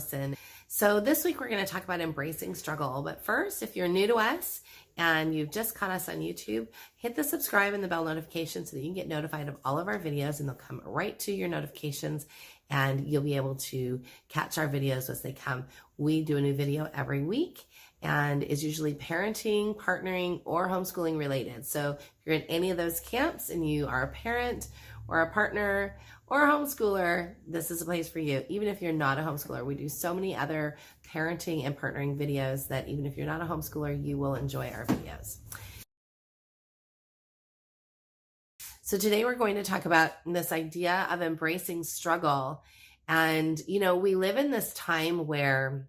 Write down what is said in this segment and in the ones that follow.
Nielsen. So this week we're going to talk about embracing struggle. But first, if you're new to us and you've just caught us on YouTube, hit the subscribe and the bell notification so that you can get notified of all of our videos, and they'll come right to your notifications and you'll be able to catch our videos as they come. We do a new video every week, and is usually parenting, partnering, or homeschooling related. So if you're in any of those camps and you are a parent or a partner or a homeschooler, this is a place for you. Even if you're not a homeschooler, we do so many other parenting and partnering videos that even if you're not a homeschooler, you will enjoy our videos. So today we're going to talk about this idea of embracing struggle. And, we live in this time where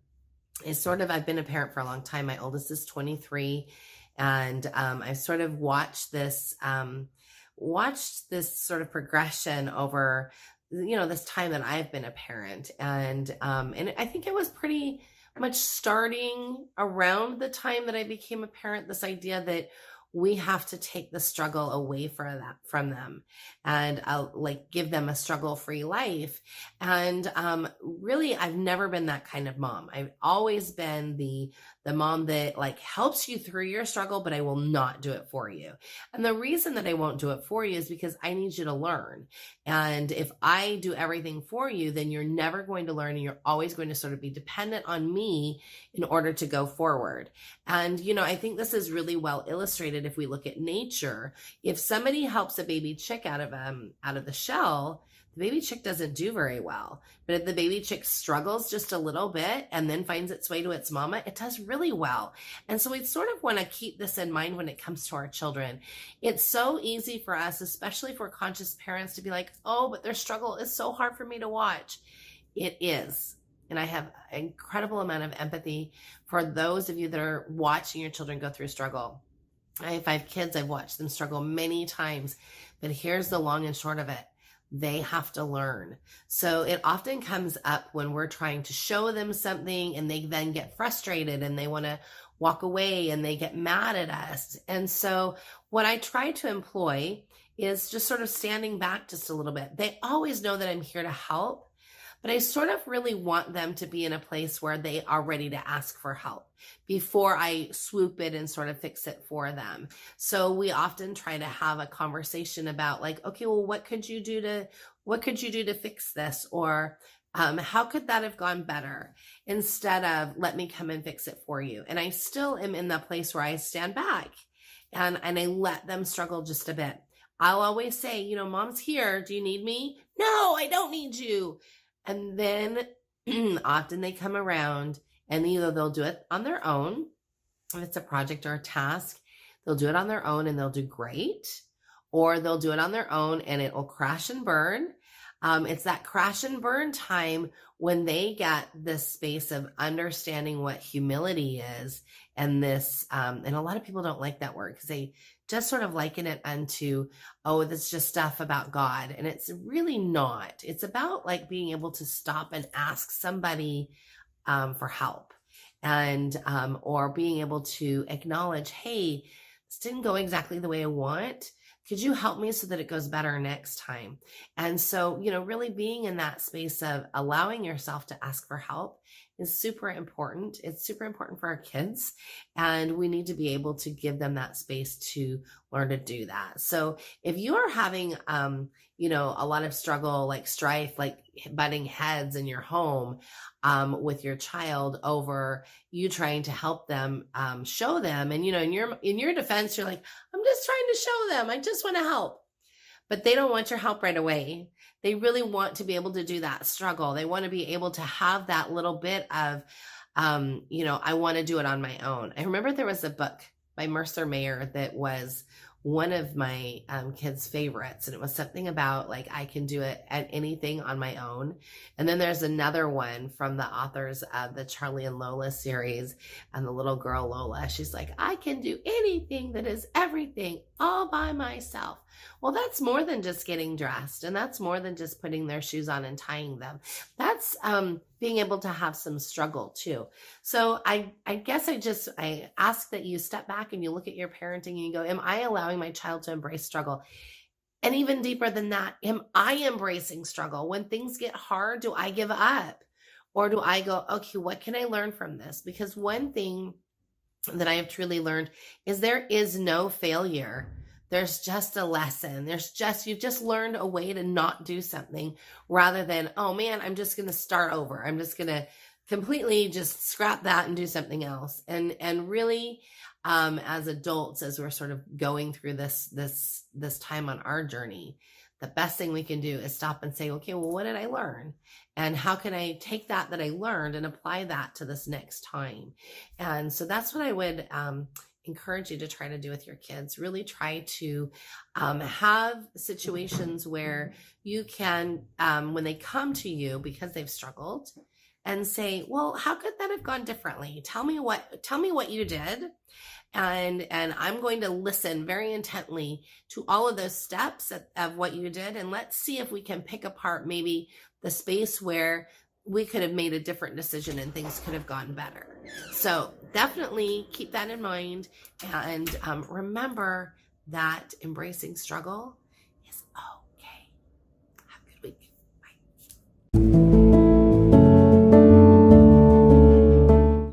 I've been a parent for a long time. My oldest is 23, and I sort of watched this sort of progression over, this time that I've been a parent. And I think it was pretty much starting around the time that I became a parent, this idea that we have to take the struggle away from them and give them a struggle-free life. And really, I've never been that kind of mom. I've always been the mom that helps you through your struggle, but I will not do it for you. And the reason that I won't do it for you is because I need you to learn. And if I do everything for you, then you're never going to learn, and you're always going to sort of be dependent on me in order to go forward. And, I think this is really well illustrated if we look at nature. If somebody helps a baby chick out of the shell, the baby chick doesn't do very well. But if the baby chick struggles just a little bit and then finds its way to its mama, it does really well. And so we sort of want to keep this in mind when it comes to our children. It's so easy for us, especially for conscious parents, to be like, oh, but their struggle is so hard for me to watch. It is. And I have an incredible amount of empathy for those of you that are watching your children go through struggle. I have 5 kids. I've watched them struggle many times, but here's the long and short of it. They have to learn. So it often comes up when we're trying to show them something, and they then get frustrated and they want to walk away and they get mad at us. And so what I try to employ is just sort of standing back just a little bit. They always know that I'm here to help, but I sort of really want them to be in a place where they are ready to ask for help before I swoop in and sort of fix it for them. So we often try to have a conversation about okay, well, what could you do to fix this? Or how could that have gone better? Instead of let me come and fix it for you. And I still am in the place where I stand back and I let them struggle just a bit. I'll always say, mom's here. Do you need me? No, I don't need you. And then often they come around and either they'll do it on their own. If it's a project or a task, they'll do it on their own and they'll do great. Or they'll do it on their own and it will crash and burn. It's that crash and burn time when they get this space of understanding what humility is. And this, and a lot of people don't like that word because they just sort of liken it unto, oh, that's just stuff about God. And it's really not. It's about being able to stop and ask somebody for help, and or being able to acknowledge, hey, this didn't go exactly the way I want. Could you help me so that it goes better next time? And so, really being in that space of allowing yourself to ask for help is super important. It's super important for our kids, and we need to be able to give them that space to learn to do that. So if you are having, a lot of struggle, strife, butting heads in your home with your child over you trying to help them, show them, and in your defense, you're like, I'm just trying to show them. I just want to help. But they don't want your help right away. They really want to be able to do that struggle. They want to be able to have that little bit of, I want to do it on my own. I remember there was a book by Mercer Mayer that was one of my kids' favorites. And it was something about I can do it at anything on my own. And then there's another one from the authors of the Charlie and Lola series, and the little girl Lola. She's like, I can do anything that is everything all by myself. Well, that's more than just getting dressed, and that's more than just putting their shoes on and tying them. That's being able to have some struggle too. So I guess I ask that you step back and you look at your parenting and you go, am I allowing my child to embrace struggle? And even deeper than that, am I embracing struggle? When things get hard, do I give up? Or do I go, okay, what can I learn from this? Because one thing that I have truly learned is there is no failure. There's just a lesson. You've just learned a way to not do something rather than, oh man, I'm just going to start over. I'm just going to completely just scrap that and do something else. And really, as adults, as we're sort of going through this time on our journey, the best thing we can do is stop and say, okay, well, what did I learn? And how can I take that I learned and apply that to this next time? And so that's what I would encourage you to try to do with your kids. Really try to have situations where you can, when they come to you because they've struggled, and say, well, how could that have gone differently? Tell me what you did. And I'm going to listen very intently to all of those steps of what you did. And let's see if we can pick apart maybe the space where we could have made a different decision and things could have gone better. So definitely keep that in mind. And remember that embracing struggle